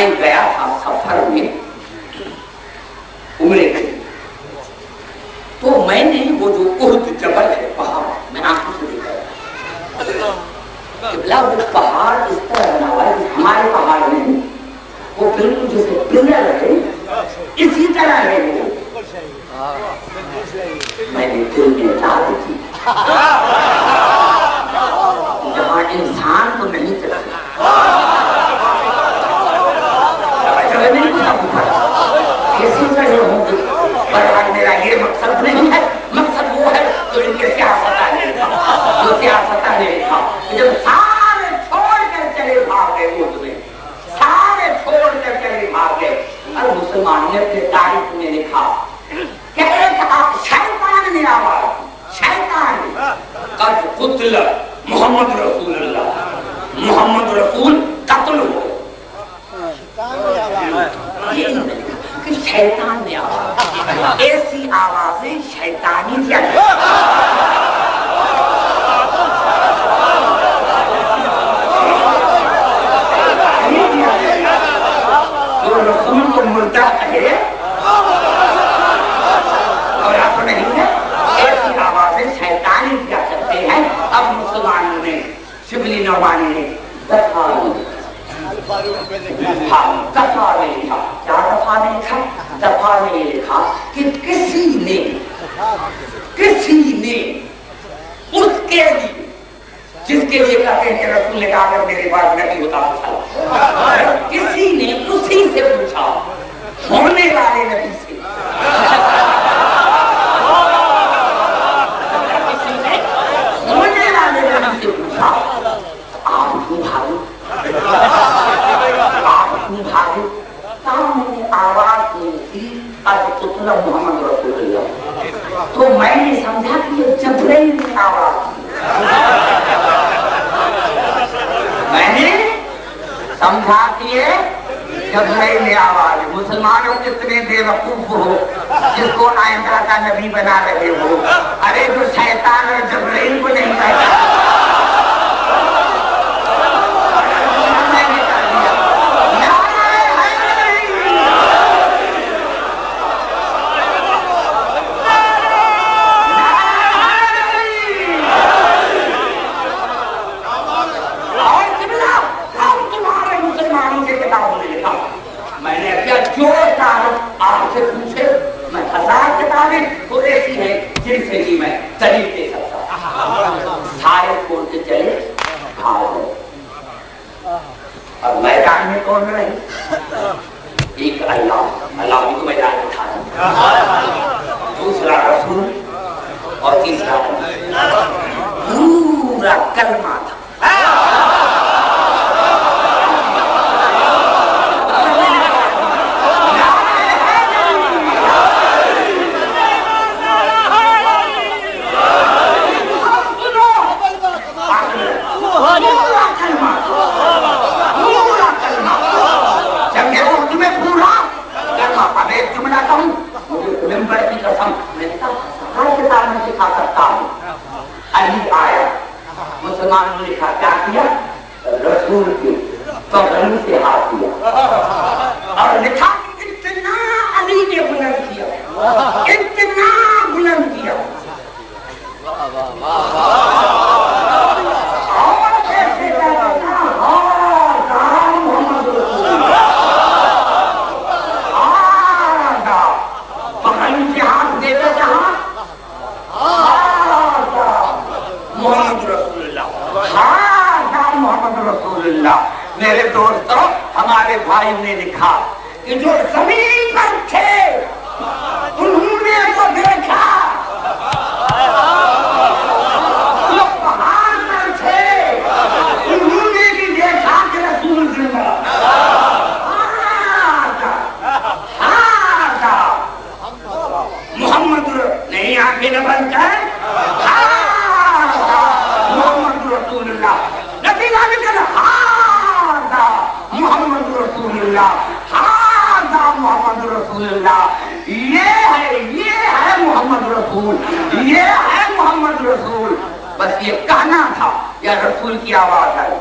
میں گیا تھا سفر میں عمرے کے، تو میں نے وہ جو احد جبل ہے پہاڑ میں آنکھوں سے دیکھا قبلہ، وہ پہاڑ اس طرح بنا ہوا ہے ہمارے پہاڑ نہیں، وہ بالکل جیسے پلر ہے اسی طرح ہے وہ۔ میں نے دل میں ڈال دی جہاں انسان کو نہیں چل سکتا، کسی طرح ہوں گے، پر میرا یہ مقصد نہیں ہے، مقصد وہ ہے جو ان کے سیاستہ نے لکھا، جو سیاستہ نے لکھا، جب سارے چھوڑ کر چلے بھاگے اردو میں، سارے چھوڑ کر چلے بھاگے، اور مسلمان نے اپنے تاریخ میں لکھا کہ ایک شیطان نے آواز، شیطان قد قتل محمد رسول اللہ، محمد رسول قتل ہو، کہ شیطان نے آواز، ایسی آوازیں شیطانی کیا ہے، جو رسول کو مردہ ہے اور آپ نہیں ہے، ایسی آوازیں شیطانی کیا کرتے ہیں۔ اب مسلمانوں نے شبلی نعمانی نے دفعہ نے لکھا، کیا دفعہ نے لکھا؟ دفعہ نے لکھا کہ کسی نے اس کے لیے، جس کے لیے کہتے ہیں کہ رسول نے کہا اگر میرے بعد نبی ہوتا تو کسی نے اسی سے پوچھا، ہونے والے نبی سے، ہونے والے نبی سے پوچھا آپ کیوں بھاگے، آپ کیوں بھاگے؟ میں نے آواز نہیں تھی اب اتنا محمد رسول اللہ، تو میں نے سمجھا کہ یہ جبرائیل کی آواز تھی، میں نے سمجھا کہ یہ جبرائیل کی آواز ہے۔ مسلمانوں کتنے بے وقوف ہو جس کو آئندہ کا نبی بنا رہے ہو، ارے جو شیطان اور جبرائیل کو نہیں پہچانا، جن سے ہی میں دلیل دے سکتا سارے چھوڑ کے چلے بھاگ گئے، اور میدان میں کون رہے؟ ایک اللہ بھی تو میدان میں تھا، دوسرا رسول اور تیسرا پورا کلمہ تھا۔ علی آیا، مسلمانوں نے لکھا کیا کیا؟ رسول کے توغل سے ہاتھ دیا اور لکھا اتنا علی نے بلند کیا، اتنا بلند کیا، اور کیسے کہتا محمد رسول اللہ، بغل سے ہاتھ دیتا جہاں محمد رسول اللہ، محمد رسول اللہ۔ میرے دوستوں، ہمارے بھائی نے لکھا کہ جو زمین پر تھے انہوں نے تو دیکھا، جو پہاڑ پر تھے انہوں نے بھی دیکھا کہ رسول زندہ، محمد نہیں آنکھیں نہ بند کر، محمد رسول اللہ، نبی نبی کہا ہاں محمد رسول اللہ، ہاں محمد رسول اللہ، یہ ہے محمد رسول، یہ ہے محمد رسول۔ بس یہ کہنا تھا یا رسول کی آواز آئی،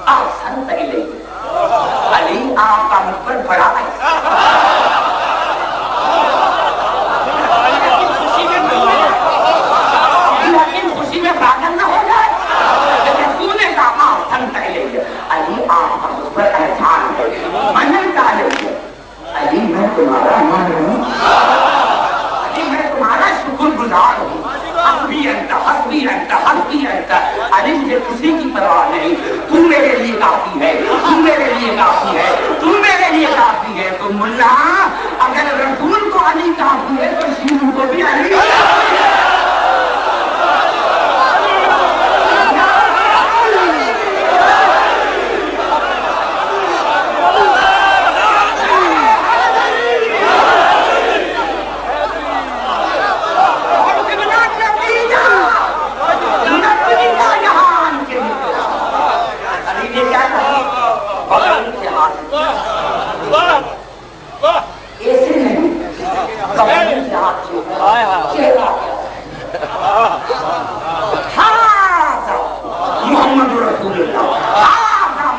آپ سن تک لیں علی آپ کسی کی پرواہ نہیں. تو میرے لیے کافی ہے, تو میرے لیے کافی ہے, تو میرے لیے کافی ہے. تو ملا اگر رسول کو علی کافی ہے تو شیروں کو بھی علی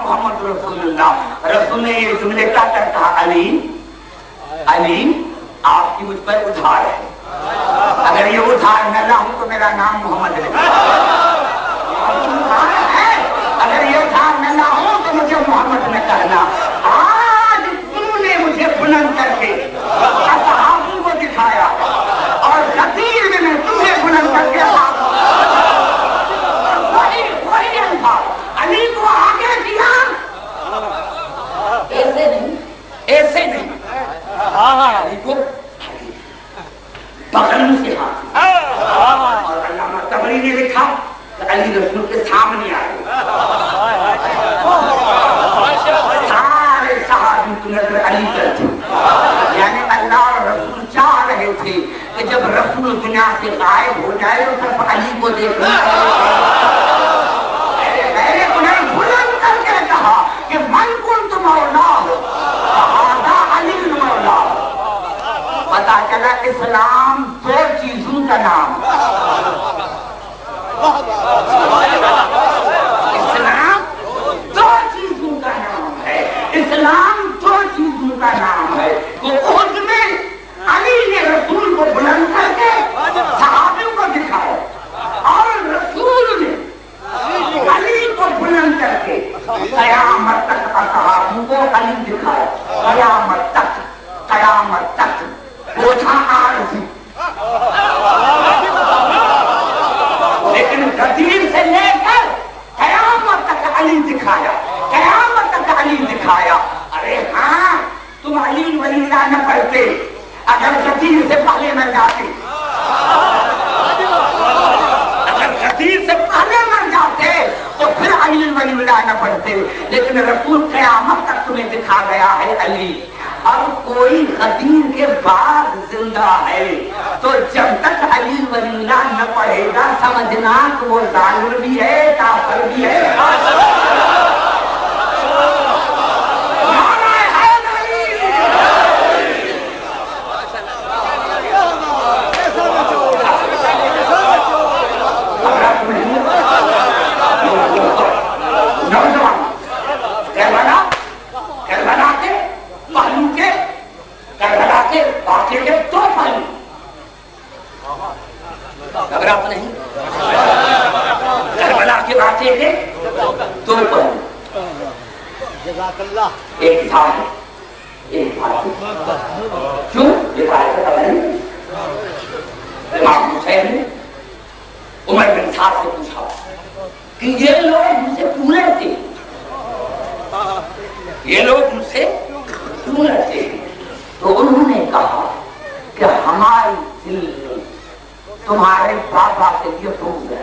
محمد رسول اللہ. رسول نے یہ جملے کا کہا, علی علی آپ کی مجھ پر ادھار ہے, اگر یہ ادھار نہ لاؤں تو میرا نام محمد نہیں. اگر یہ ادھار نہ لاؤں تو مجھے محمد نہ کہنا. آج تم نے مجھے بلند کر کے اصحابوں کو دکھایا اور غدیر میں تمہیں بلند کر کے وہی الفاظ علی کو آگے دیا. ایسے نہیں, ایسے نہیں, علی کو بغل سے ہاتھ. اور علامہ طبری نے لکھا کہ علی رسول کے سامنے آئے, سارے صحابی کی نظر علی پر تھی. یعنی اللہ اور رسول چاہ رہے تھے کہ جب رسول دنیا سے غائب ہو جائے تو صرف علی کو دیکھنا. میں نے انہیں بلند کر کے کہا کہ من کنت مولا فہذا علی مولا. پتا چلا اسلام دو چیزوں کا نام, اسلام دو چیزوں کا نام ہے. اسلام دو چیزوں کا نام ہے. خود میں علی نے رسول کو بلند کر کے صحابیوں کو دکھایا اور رسول نے علی کو بلند کر کے قیامت تک اصحابوں کو علی دکھایا. قیامت تک, قیامت تک وہ تھا عارضی, لیکن غدیر سے لے کر قیامت تک علی دکھایا, قیامت تک علی دکھایا. ارے ہاں تم علی ولی اللہ نہ پڑھتے اگر غدیر سے پہلے مر جاتے, اگر غدیر سے پہلے مر جاتے تو پھر علی ولی اللہ نہ پڑھتے. لیکن رسول قیامت تک تمہیں دکھا گیا ہے علی. اب کوئی غدیر کے بعد زندہ ہے تو جب تک علی ولی اللہ نہ پڑھے گا سمجھنا کہ وہ ظالم بھی ہے, کافر بھی ہے. گھبراہٹ نہیں, کربلا کی باتیں ہیں دو پہلو, ایک تھا ایک بات. کیوں یہ بات خبر نہیں. امام حسین نے عمر بن سعد سے پوچھا کہ یہ لوگ مجھ سے کیوں لڑتے ہیں, یہ لوگ مجھ سے کیوں لڑتے ہیں. تو انہوں نے کہا کہ ہماری دل میں تمہارے بابا سے یہ پوچھ ہے.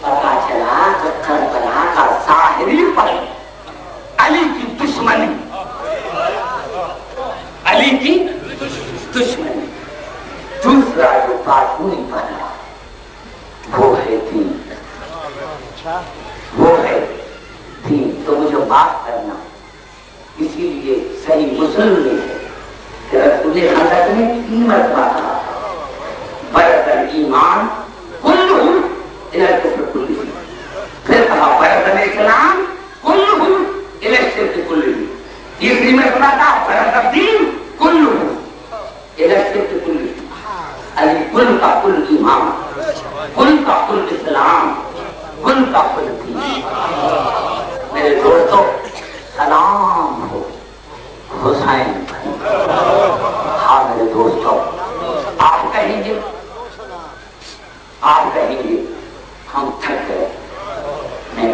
پتا چلا کہ کربلا کا ظاہری پر علی کی دشمنی, علی کی دشمنی. دوسرا جو بات نہیں بنا وہ ہے دین, وہ ہے دین. تو مجھے بات کرنا, اسی لیے صحیح مسلم میں ہے کہ رسول حضرت نے 3 مرتبہ کہا برد الایمان کلہ الی الکفر کلہ. پھر کہا برد الاسلام کلہ الی الشرک کلہ. تیسری مرتبہ کہا برد الدین کلہ الی الشرک کلہ. علی کل کا کل ایمان, کل کا کل اسلام, کل کا کل دین. میرے دوستو سلام ہو حسین پر. ہاں میرے دوستو, آپ کہیں گے ہم تھک گئے,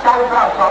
1400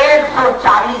140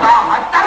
72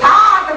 7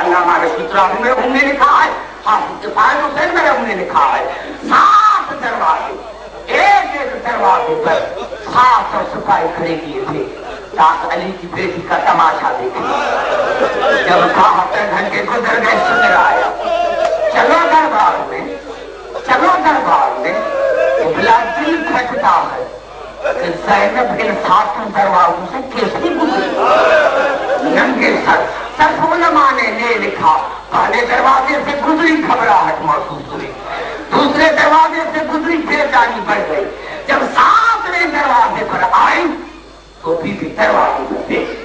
علامہ رشید رحمہ نے لکھا ہے، حافظ کفایت حسین رحمہ نے لکھا ہے، 7 دروازے، ایک ایک دروازے پر 700 سپاہی کھڑے کیے تھے تاکہ علی کی بیٹی کا تماشا دیکھیں۔ جب کہا 3 گھنٹے گزر گئے، شکر آیا، چلو دربار میں، چلو دربار میں، بلا دل کھٹتا ہے کہ زینب ان 7 دروازوں سے کیسے گزری؟ ننگے سر علماء نے لکھا، پہلے دروازے سے گزری گھبراہٹ محسوس ہوئی، دوسرے دروازے سے گزری بےچینی بڑھ گئی، جب 7ویں دروازے پر آئی تو بی بی دروازے پر دیکھی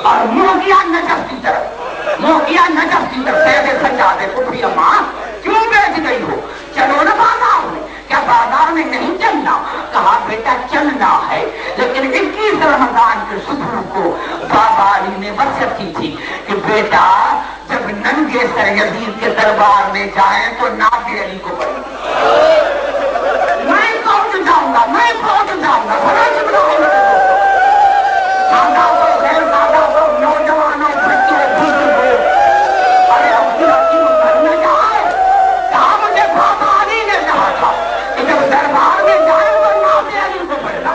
اور منہ کیا نجف کی طرف، منہ کیا نجف کی طرف، سیدے سجادے کو بھی اماں کیوں بیٹھ گئی ہو؟ چلو نا بازار میں۔ کیا بازار میں نہیں چلنا؟ کہا بیٹا چلنا ہے، لیکن 21 رمضان کے صبح کو بابا علی نے وصیت کی تھی کہ بیٹا جب ننگے سر یزید کے دربار میں جائیں تو نعت علی کو پڑھیں۔ میں پہنچ جاؤں گا، میں پہنچ جاؤں گا، بڑا جبرائیل سادہ کو غیر سادہ کو، نوجوانوں بچوں بزرگوں، ارے عبد الحکیم گھر میں جائے، کہا مجھے بابا علی نے کہا تھا کہ جب دربار میں جائے تو نعت علی کو پڑھنا،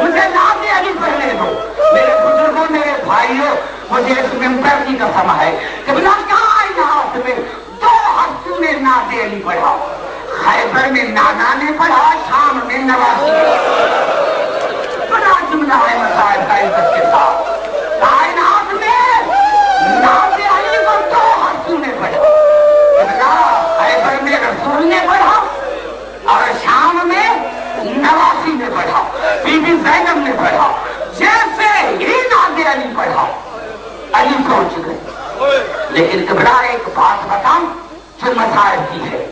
مجھے نعت علی پڑھنے دو۔ میرے بزرگوں، میرے بھائیوں، مجھے اس ممبر کی قسم ہے کہ بلا کائنات میں 2 ہفتوں نے نعت علی پڑھا، خیبر میں نانا نے پڑھا، شام میں نواسی نے۔ بڑا جملہ ہے مسائل کا عزت کے ساتھ، کائنات میں نعت علی کو 2 ہفتوں نے پڑھا، خیبر میں رسول نے پڑھا اور شام میں نواسی نے پڑھا، بی بی زینب نے پڑھا۔ جیسے ہی نعت علی پڑھا علی پہنچ گئے، لیکن گھبرا ایک بات بتاؤں جو مسائل کی ہے،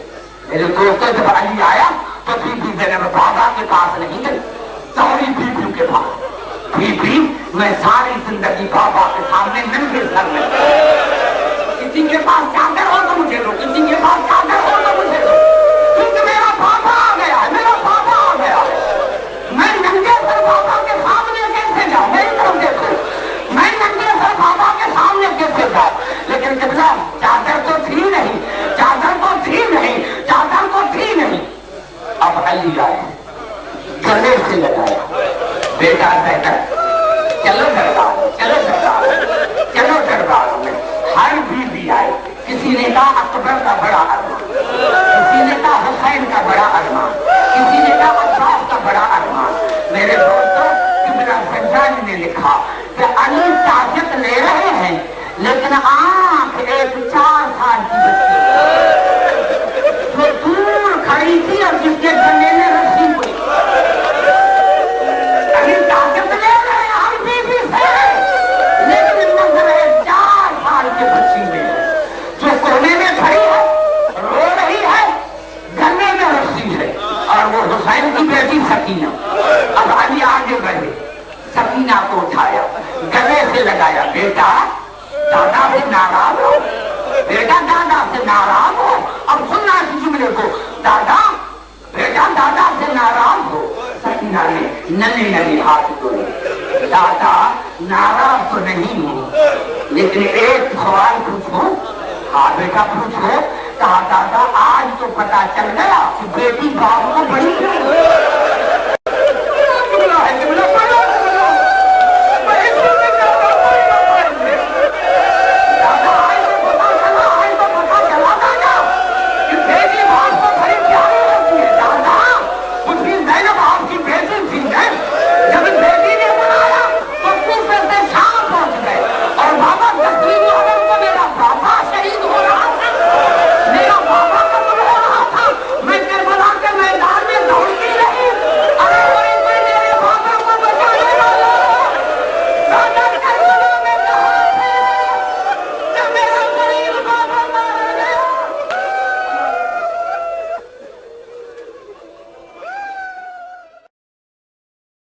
میرے دوستوں جب علی آیا تو بی بی زینب بابا کے پاس نہیں گئی، ساری بیویوں کے پاس۔ بی بی میں ساری زندگی بابا کے سامنے ننگے سر میں، کسی کے پاس چادر ہو تو مجھے دو، کسی کے پاس چادر ہو تو مجھے دو، کیونکہ میرا بابا آ گیا ہے، میرا بابا آ گیا ہے۔ میں ننگے سر بابا کے سامنے کیسے جاؤں؟ میری طرف دیکھو، میں ننگے سر بابا کے سامنے کیسے جاؤں؟ لیکن قبلہ چادر تو تھی نہیں، چادر تو تھی نہیں، چادر تو تھی نہیں۔ اب علی آئے، گلے سے لگایا، بیٹا بیٹا چلو دربار، چلو دربار، چلو دربار میں۔ ہر بیوی آئے، کسی نے کہا اکبر کا بڑا ارمان، کسی نے کہا حسین کا بڑا ارمان، کسی نے کہا عباس کا بڑا ارمان۔ میرے دوستوں، ابن سجاد نے لکھا کہ علی طاقت لے رہے ہیں لیکن آنکھ ایک 4 سال کی بچی جو دور کھڑی تھی اور جس کے گلے میں رسی پڑی، علی طاقت لے رہے ہیں ہر بیوی سے، لیکن نظر 4 سال کے بچی میں جو کونے میں کھڑی ہے، رو رہی ہے، گلے میں رسی ہے، اور وہ حسین کی بیٹی سکینہ۔ اب علی آگے بڑھے، سکینہ کو اٹھایا، گلے سے لگایا، بیٹا دادا سے ناراض ہو، بیٹا دادا سے ناراض ہو۔ اب سننا اس جملے کو، دادا بیٹا دادا سے ناراض ہو۔ سکینہ نے ننے ننے ہاتھ جوڑے، دادا ناراض تو نہیں ہوں لیکن ایک سوال پوچھوں؟ ہاں بیٹا پوچھو۔ کہا دادا آج تو پتا چل گیا کہ بیٹی باپ کو بڑی